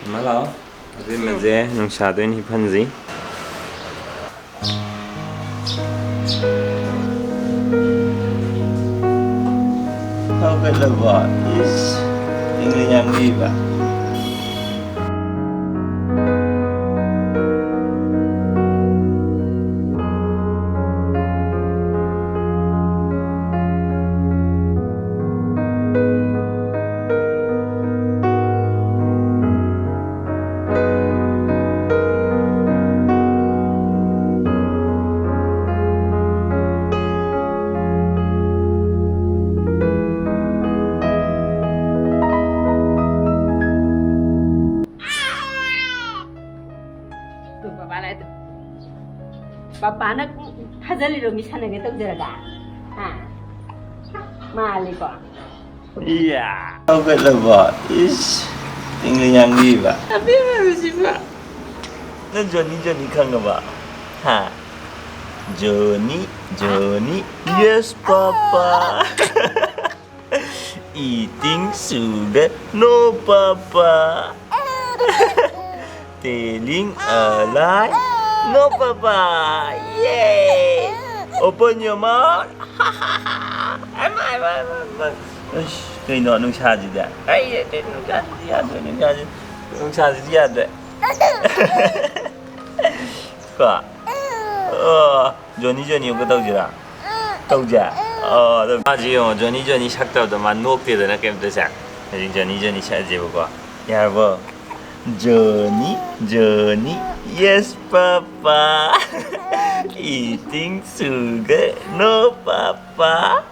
Malo, Abemma nung shadow ni Panzi. How good the boy is English yang viva. Papa nak hazali lo misana gitu jeraga, mali kok. Yeah. How good the boy is English yang viva. Tapi harus sih pak. Nah Johnny kan nggak pak? Ha? Johnny, yes papa. Eating sugar, no papa. Telling a lie, no papa. Yay! Open your mouth. Am. Cái nọ nung xa gì vậy? Ấy, nung xa gì vậy? Cả. Johnny có đâu chưa? Đâu chưa? Đâu. À chị ơi, Johnny sắc tao đó mà nuốt tiền rồi nó kém tới sáng. Thì Johnny sẽ gì vậy? Dạ vâng. Johnny, yes papa. Eating sugar, no papa.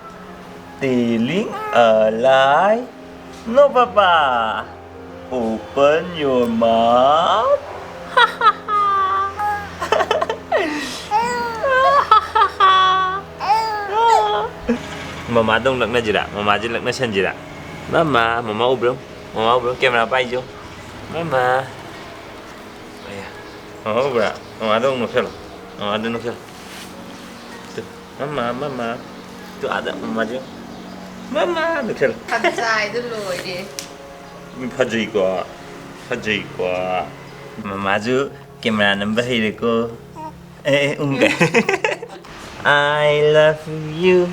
Telling a lie, no papa. Open your mouth. Mama dong lắc na jira, mama je lắc na sen jira. Mama ubrong, camera pai jo. Mama. Ayah. Mama dong no sel. Mama dong no sel. Tuh, mama. Tuh ada mama jo. Mama no sel. ขัดใจด้วยเลยดิ Mi phajai kwa. Mama jo camera number hai ko. Unga. I love you.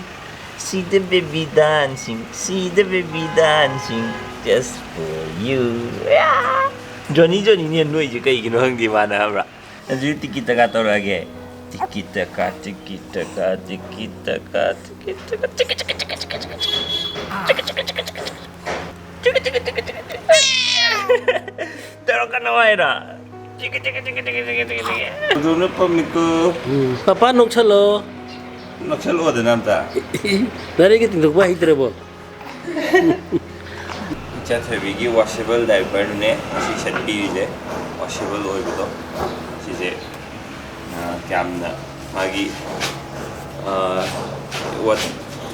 See the baby dancing, just for you. Yeah. Johnny ni nuôi chứ cái nó hơn thì mà nào ra. Anh chỉ tiki taka tao ra cái. Tiki taka. Terus kan awak era. Cik. Dulu pemiku. Papa nuk chalo. Nakshalo ada namta. Dari kita tinduk wah itu rebo. Chat heavy washable diaper ne si set pi je washable oil to si je cam na magi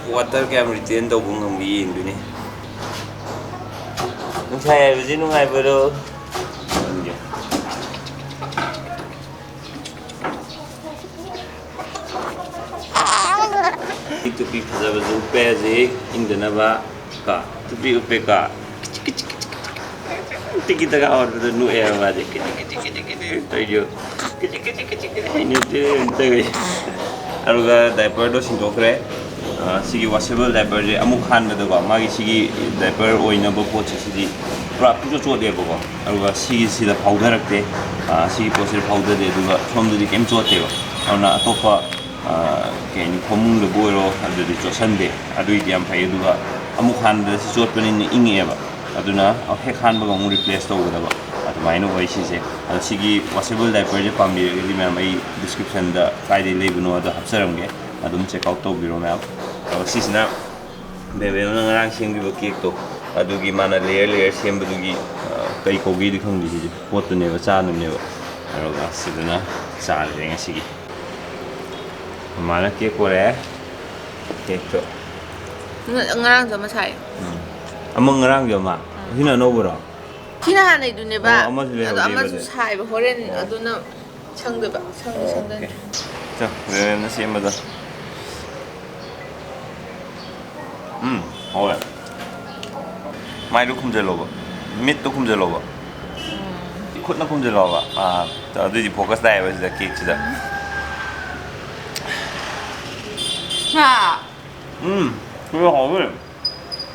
water cam retain to bung ngam bi indu ni nung sai bi nung ai bro itu pi phasa ba zu pe je indana ba ka tu pi upe ka tiki taka or tu nu air ba je to yo ini tu aruga diaper do sin dokre sigi washable diaper je amuk khan da ba magi sigi diaper oina ba po chi pra pu cho de ba aruga sigi sida powder rakte sigi posir powder de duga som de kem cho te ba ana topa cái khom được bôi rồi, anh được cho sân để, anh được làm phải được amu khan được si chốt bên in inge ba, anh na, anh hết khan bao gồm replace đâu được ba, anh mai nó vậy xí anh sigi washable diaper je pam đi, cái mà mấy description da cái đấy lấy bên đó hấp dẫn cái, anh check out đâu biro mà, anh xí na, bebe nó ngang xem cái cake to, anh được cái mana layer xem được cái kogi đi không đi, pot này và cha này và, anh rồi xí na, cha này ngay xí. Mana cake Korea? Cake tu. ngarang sama saya. Amang ngarang je mak. Hina no bro. Hina này tụi này ba. Ama su sai ba horen adu na chang de ba. Chang de. Cho, về nó xem mà rồi. Ôi. Mai lúc không chơi lô. Mít lúc không chơi lô. ꯈꯨꯠꯅ ꯈꯨꯝꯖꯤꯜꯂꯣꯕ ꯑꯗꯨꯗꯤ focus ꯇꯥꯏꯌꯦꯕ ꯁꯤꯗ ꯀꯦꯛꯁꯤꯗ 그거 하면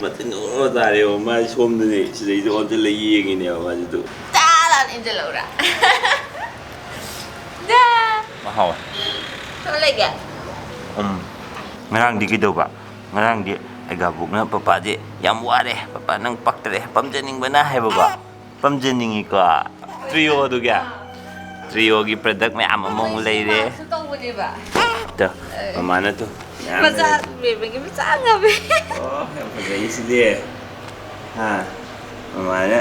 맞든 어다래요 마 솜드네 진짜 이제 언제 얘기네요 맞도 짜란 이제 라우라 자 하와 설레게 ngarang di kidaw ba ngarang di ay gabog na papa di yam ware papa nang paktre pamjaning ba na heba ba pamjaning ko trio do ga trio gi product may amamong leire 수동분이 봐 to mama na to 맞아 베베기 짱아 베 oh yang isi dia ha mama na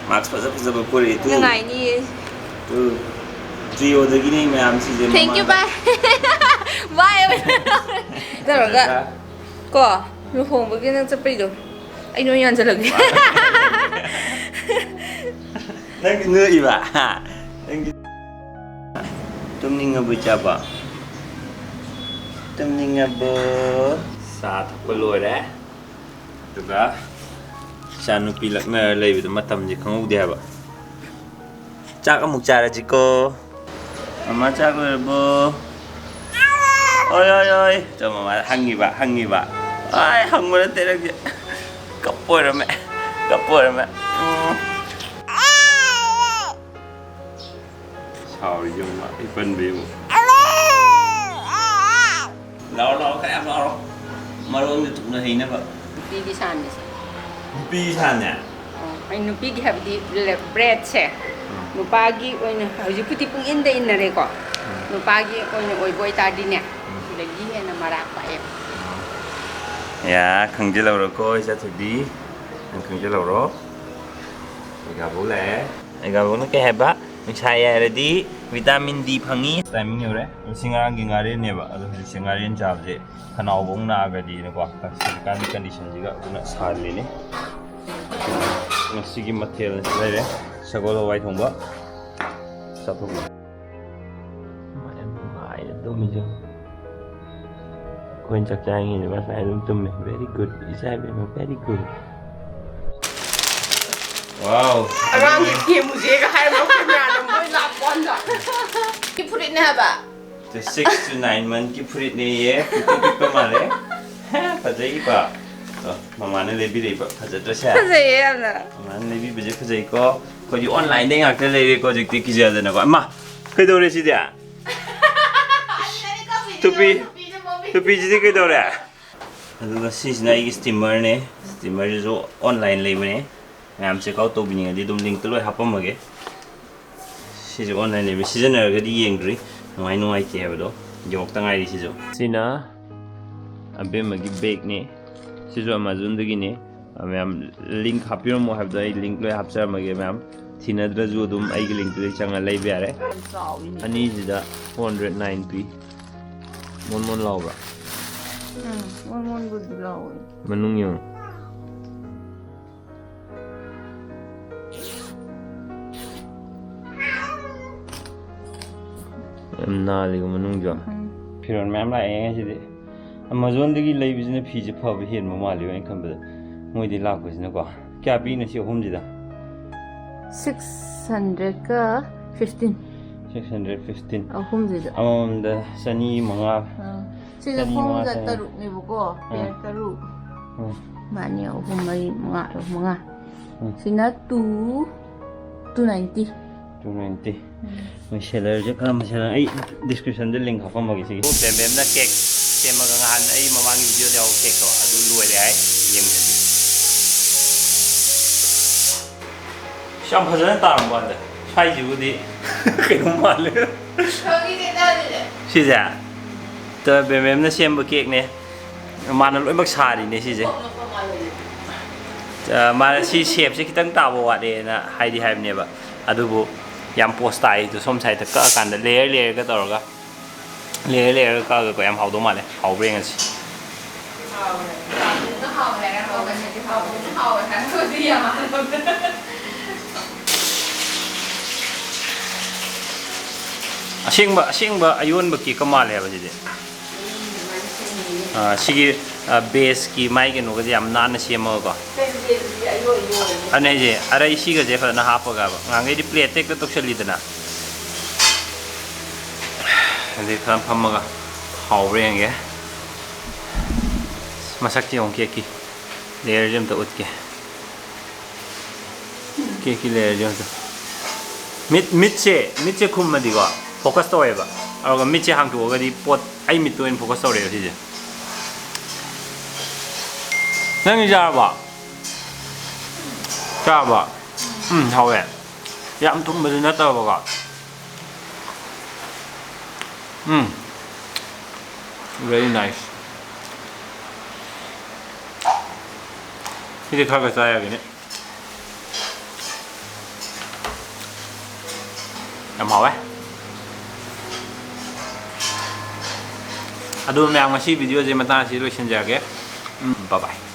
max pa sa puri itu ngai ni trio do gini may am si je thank you bye bye 들어가 거 루홍버기는 cep이도 ai nói nhận ra lực nang ngơ iba nang tumning ngabechaba tumning ngabo sa thapaloi da tuga chanu pilakna leibido matam ji khangou de ba chak amuk chara ji ko mama chak bo oi oi oi cho mama hangi ba ai hang mo te rak kapoi ra me Sorry dùng mà cái phân biểu lo cái em lo mà luôn thì tụi nó hình nó vậy Nupi san ni. pi san nè Ay nupi gi habdi bread se. Nupagi oy hauji puti pung inda inna re ko. Nupagi oy boy tadi ne. Lagi na marak pa em. ya khang chỉ lâu rồi coi sẽ thực đi khang chỉ lâu rồi ai gặp bố nó cái hẹp á mình xài ra đi vitamin D phangi timing nhiều đấy singarang gi ngare ne ba ado singarin job je khanau bong na ga di ne ko kan condition ji ga una sal le ne sigi material ne re sagolo wai thong ba sa thu ma em ai do mi jo quên chặt chai nghe ba phải đúng tâm very good isai very good wow Arang ki music ka hai mo kanya na mo la pon da. Ki purit na ba the 6 to 9 month ki purit ne ye pipa male phajai ba mama ne lebi le ba phajat sha phazai em na mama ne lebi bje phajai ko ko ji online dei ngak le ko jik ti ki ja na ko ma kai do re si dia tupi ji kai do re aduga sisna igi steamer ne steamer jo online le ne ngam se kau to bini di dum link to loi hapamage si jo online le seasoner ga di yengri noi ke ba do jok tangai si jo sina Abemma gi bake ne si jo Amazon dagi ne am link hapiro mo have dai link loi hapsar mage mam thinadra jo dum ai gi link to changa lai be are ani jida 409p mon law ba mon good law manung yung em na li ko manung jo phiron ma'am la ai si de Amazon dagi lai business phi je pha be hen ma ma li ai kham ba moi di lak business ko kya pi na si hom ji da 600 ka 15 615 ahum zida da sani manga sida phone za taruk ni buko pair taruk mani ahum mari manga sina 290 290 मैं seller जे काम seller आई description दे link हापम मगे सिगी बेम ना cake same गा हान आई ममांग video दे cake तो अदु लोय रे आई येम जदी शाम भजन तारम बांदे साइ जिबुदी केनो माले 거기 된다는데 सिजा तो बेम ना सेम केक ने माना लोय मक सारी ने सिजे माना सी शेप से खितंग ताबो वादे ना हाइदी हाइबने बा अदुबो yam post tai to som sai ta ka kan da layer ka tor ga layer ka ko yam hau do ma le hau bre nga si nó hầu này nó hầu này thì hầu nó hầu là nó gì mà asingba ayon ba ki kamal hai ba ji de sigi base ki mai ke no ga yam nan na siam ga anh này gì ở đây xí cái gì phải nó hấp vào cả ngang cái đi plate cái tục xử lý thế nào anh đi làm phẩm mà hậu riêng cái masak chi ông kia kì layer jam tự kì kì layer jam tự mít chế khum mà đi qua focus thôi vậy rồi mít chế hàng chuột cái đi pot ai mít tụi anh focus thôi rồi gì nên giờ bà cha bà hậu vậy yam thùng mà nó tao bà very nice 이제 가게 싸야겠네. Em hỏi à, đôi mèo mà video gì mà ta chỉ được xin chào ghép. Bye bye.